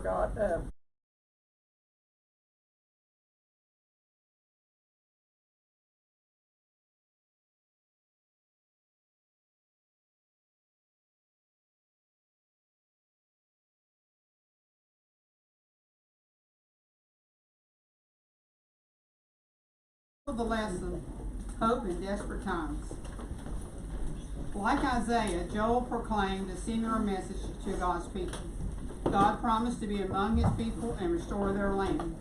forgot. The lesson, hope in desperate times. Like Isaiah, Joel proclaimed a similar message to God's people. God promised to be among his people and restore their land.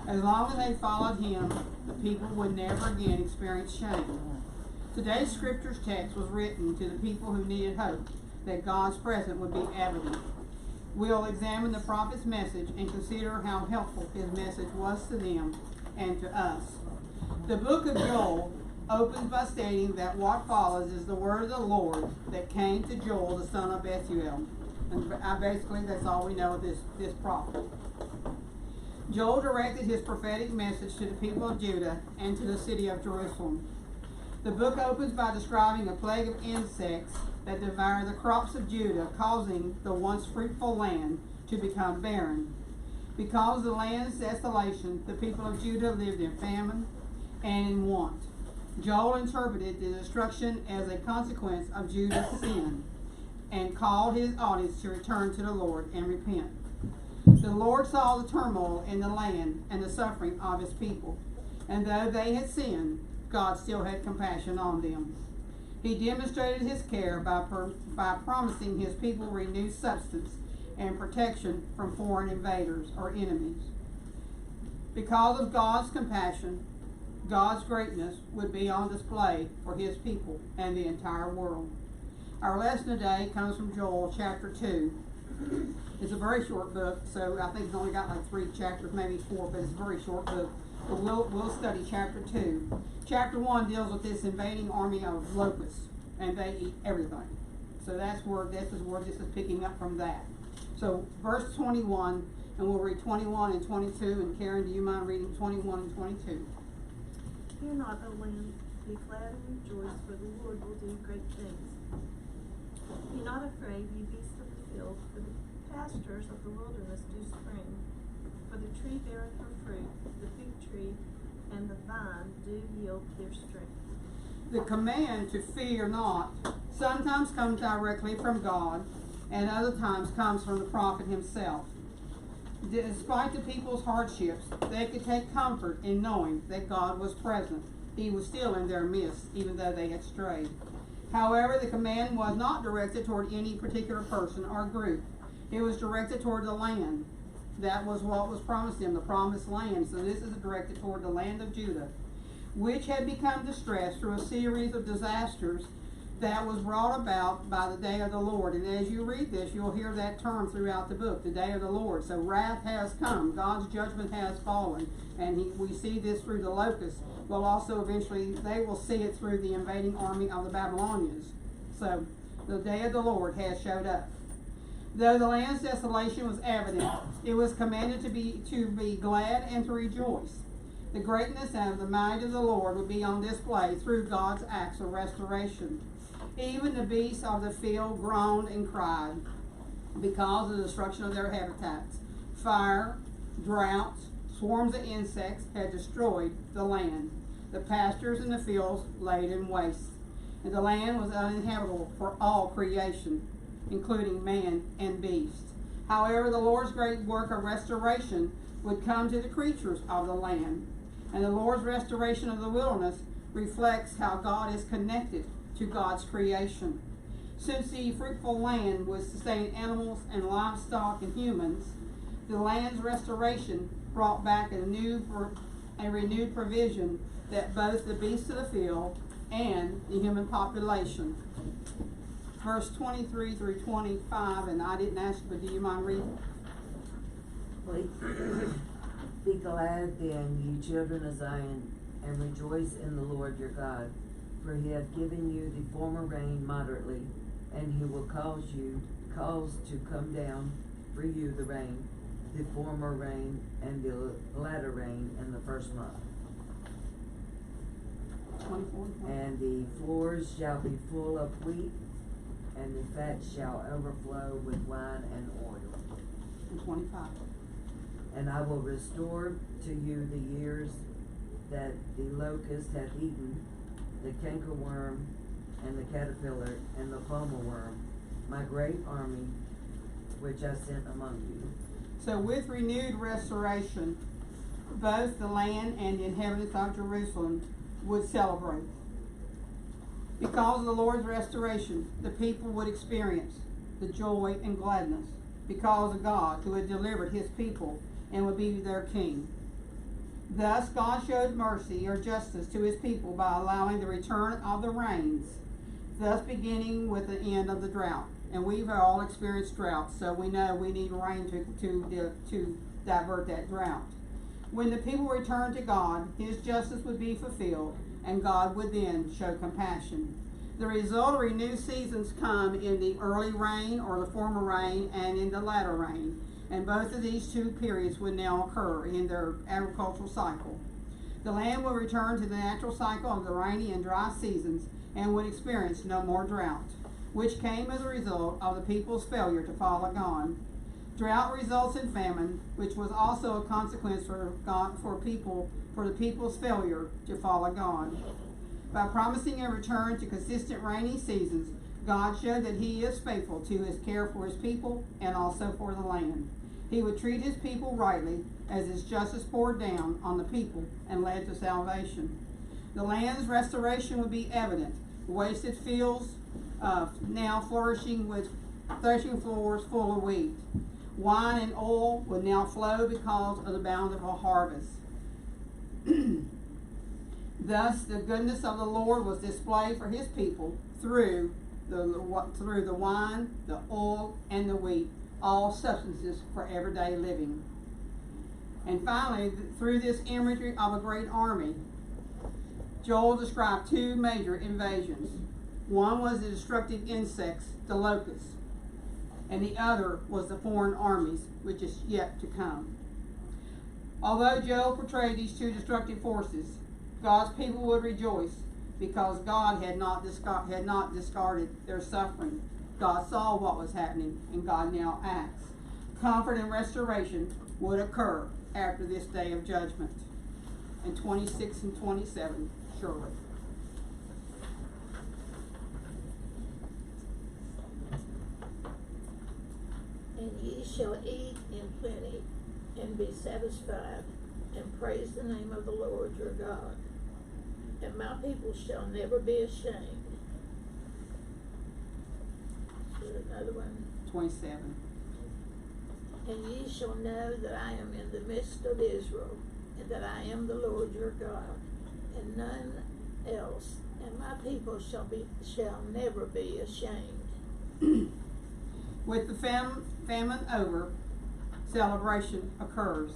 As long as they followed him, the people would never again experience shame. Today's scripture's text was written to the people who needed hope that God's presence would be evident. We'll examine the prophet's message and consider how helpful his message was to them and to us. The book of Joel opens by stating that what follows is the word of the Lord that came to Joel, the son of Bethuel. And basically, that's all we know of this prophet. Joel directed his prophetic message to the people of Judah and to the city of Jerusalem. The book opens by describing a plague of insects that devour the crops of Judah, causing the once fruitful land to become barren. Because of the land's desolation, the people of Judah lived in famine and in want. Joel interpreted the destruction as a consequence of Judah's sin and called his audience to return to the Lord and repent. The Lord saw the turmoil in the land and the suffering of his people, and though they had sinned, God still had compassion on them. He demonstrated his care by promising his people renewed substance and protection from foreign invaders or enemies. Because of God's compassion, God's greatness would be on display for his people and the entire world. Our lesson today comes from Joel chapter 2. It's a very short book, so I think it's only got like 3 chapters, maybe 4, but it's a very short book. But we'll study chapter 2. Chapter 1 deals with this invading army of locusts, and they eat everything. So this is where this is picking up from that. So verse 21, and we'll read 21 and 22, and Karen, do you mind reading 21 and 22? Fear not, O land, be glad and rejoice, for the Lord will do great things. Be not afraid, ye beasts of the field, for the pastures of the wilderness do spring. For the tree beareth her fruit, the fig tree and the vine do yield their strength. The command to fear not sometimes comes directly from God, and other times comes from the prophet himself. Despite the people's hardships, they could take comfort in knowing that God was present. He was still in their midst, even though they had strayed. However, the command was not directed toward any particular person or group. It was directed toward the land. That was what was promised them, the promised land. So this is directed toward the land of Judah, which had become distressed through a series of disasters that was brought about by the day of the Lord. And as you read this, you'll hear that term throughout the book, the day of the Lord. So wrath has come. God's judgment has fallen. And we see this through the locusts. Well, also eventually they will see it through the invading army of the Babylonians. So the day of the Lord has showed up. Though the land's desolation was evident, it was commanded to be glad and to rejoice. The greatness and the might of the Lord would be on display through God's acts of restoration. Even the beasts of the field groaned and cried because of the destruction of their habitats. Fire, droughts, swarms of insects had destroyed the land. The pastures and the fields laid in waste, and the land was uninhabitable for all creation, including man and beast. However, the Lord's great work of restoration would come to the creatures of the land, and the Lord's restoration of the wilderness reflects how God is connected to God's creation. Since the fruitful land would sustain animals and livestock and humans, the land's restoration brought back a renewed provision that both the beasts of the field and the human population. Verse 23 through 25, and I didn't ask, but do you mind reading? Be glad then, ye children of Zion, and rejoice in the Lord your God, for he hath given you the former rain moderately, and he will cause to come down for you the rain, the former rain and the latter rain in the first month. 24. And the floors shall be full of wheat, and the fat shall overflow with wine and oil. and 25. And I will restore to you the years that the locust hath eaten, the cankerworm, and the caterpillar, and the palmer worm, my great army which I sent among you. So with renewed restoration, both the land and the inhabitants of Jerusalem would celebrate. Because of the Lord's restoration, the people would experience the joy and gladness because of God who had delivered his people and would be their king. Thus, God showed mercy or justice to his people by allowing the return of the rains, thus beginning with the end of the drought. And we've all experienced drought, so we know we need rain to divert that drought. When the people returned to God, his justice would be fulfilled, and God would then show compassion. The result of renewed seasons come in the early rain or the former rain and in the latter rain. And both of these two periods would now occur in their agricultural cycle. The land will return to the natural cycle of the rainy and dry seasons and would experience no more drought, which came as a result of the people's failure to follow God. Drought results in famine, which was also a consequence for the people's failure to follow God. By promising a return to consistent rainy seasons, God showed that he is faithful to his care for his people and also for the land. He would treat his people rightly as his justice poured down on the people and led to salvation. The land's restoration would be evident. Wasted fields now flourishing with threshing floors full of wheat. Wine and oil would now flow because of the bountiful harvest. Thus, the goodness of the Lord was displayed for his people through the wine, the oil, and the wheat, all substances for everyday living. And finally, through this imagery of a great army, Joel described two major invasions. One was the destructive insects, the locusts, and the other was the foreign armies, which is yet to come. Although Joel portrayed these two destructive forces, God's people would rejoice because God had not discarded their suffering. God saw what was happening, and God now acts. Comfort and restoration would occur after this day of judgment. In 26 and 27, surely. And ye shall eat in plenty, and be satisfied, and praise the name of the Lord your God. And my people shall never be ashamed. Here's another one. 27. And ye shall know that I am in the midst of Israel, and that I am the Lord your God, and none else. And my people shall never be ashamed. With the famine over, celebration occurs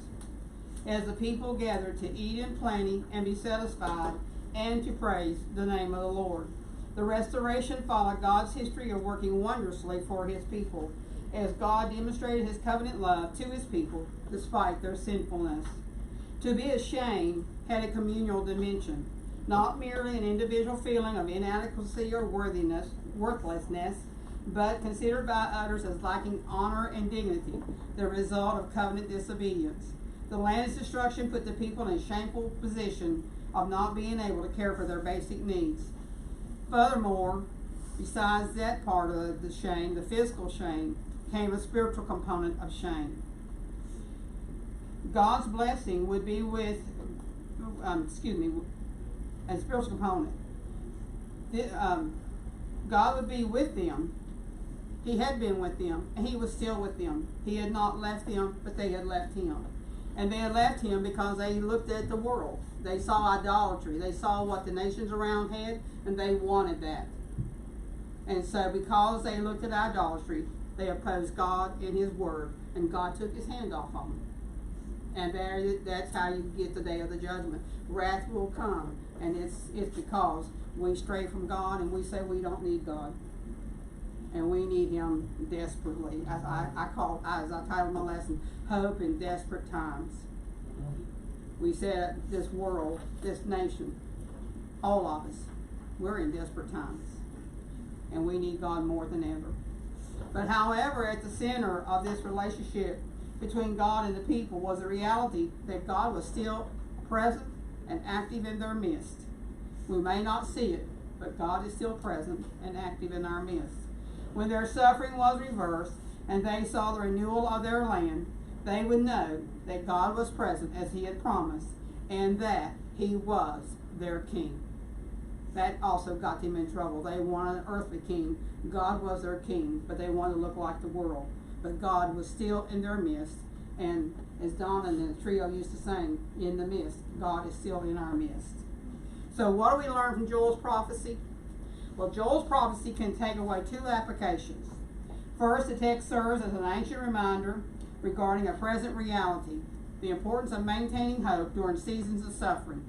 as the people gather to eat in plenty and be satisfied and to praise the name of the Lord. The restoration followed God's history of working wondrously for his people as God demonstrated his covenant love to his people despite their sinfulness. To be ashamed had a communal dimension, not merely an individual feeling of inadequacy or worthlessness, but considered by others as lacking honor and dignity, the result of covenant disobedience. The land's destruction put the people in a shameful position of not being able to care for their basic needs. Furthermore, besides that part of the shame, the physical shame, came a spiritual component of shame. God's blessing would be with, a spiritual component. God would be with them. He had been with them, and he was still with them. He had not left them, but they had left him. And they had left him because they looked at the world. They saw idolatry. They saw what the nations around had, and they wanted that. And so because they looked at idolatry, they opposed God and his word, and God took his hand off on them. And that's how you get the day of the judgment. Wrath will come, and it's because we stray from God and we say we don't need God. And we need him desperately. As I titled my lesson, Hope in Desperate Times. We said this world, this nation, all of us, we're in desperate times. And we need God more than ever. But however, at the center of this relationship between God and the people was the reality that God was still present and active in their midst. We may not see it, but God is still present and active in our midst. When their suffering was reversed and they saw the renewal of their land, they would know that God was present as he had promised and that he was their king. That also got them in trouble. They wanted an earthly king. God was their king, but they wanted to look like the world. But God was still in their midst, and as Donna and the trio used to sing, in the midst, God is still in our midst. So what do we learn from Joel's prophecy? Well, Joel's prophecy can take away two applications. First, the text serves as an ancient reminder regarding a present reality, the importance of maintaining hope during seasons of suffering.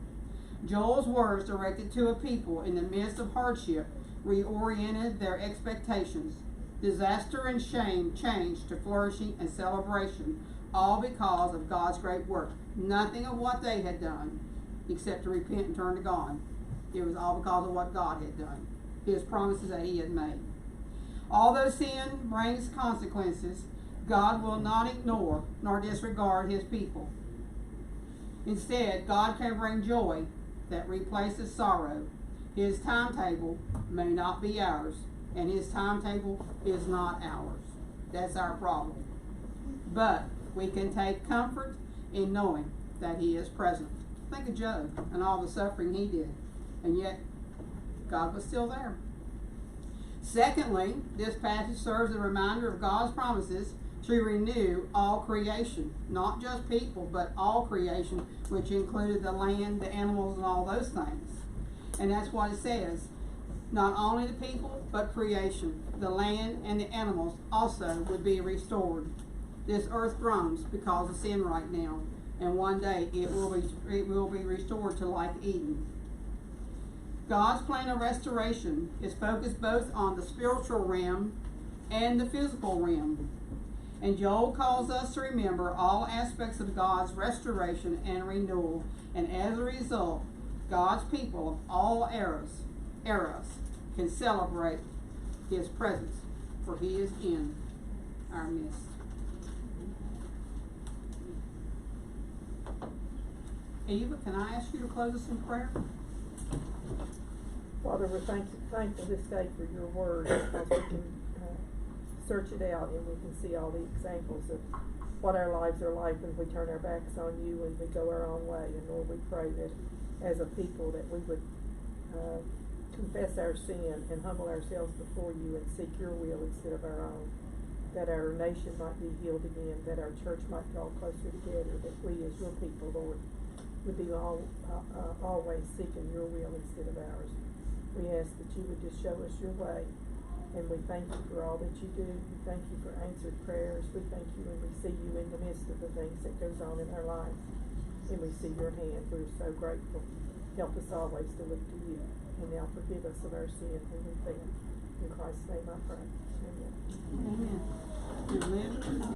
Joel's words directed to a people in the midst of hardship reoriented their expectations. Disaster and shame changed to flourishing and celebration, all because of God's great work. Nothing of what they had done except to repent and turn to God. It was all because of what God had done, his promises that he had made. Although sin brings consequences, God will not ignore nor disregard his people. Instead, God can bring joy that replaces sorrow. His timetable may not be ours, and his timetable is not ours. That's our problem. But we can take comfort in knowing that he is present. Think of Job and all the suffering he did, and yet God was still there. Secondly, this passage serves as a reminder of God's promises to renew all creation, not just people, but all creation, which included the land, the animals, and all those things. And that's what it says. Not only the people, but creation, the land and the animals also would be restored. This earth groans because of sin right now, and one day it will be restored to like Eden. God's plan of restoration is focused both on the spiritual realm and the physical realm. And Joel calls us to remember all aspects of God's restoration and renewal, and as a result, God's people of all eras can celebrate his presence, for he is in our midst. Eva, can I ask you to close us in prayer? Father, we're thankful this day for your word, because we can search it out and we can see all the examples of what our lives are like when we turn our backs on you and we go our own way. And Lord, we pray that as a people that we would confess our sin and humble ourselves before you and seek your will instead of our own, that our nation might be healed again, that our church might draw closer together, that we as your people, Lord, would be always seeking your will instead of ours. We ask that you would just show us your way, and we thank you for all that you do. We thank you for answered prayers. We thank you when we see you in the midst of the things that goes on in our lives, and we see your hand. We're so grateful. Help us always to look to you, and now forgive us of our sin when we fail. In Christ's name I pray. Amen. Amen.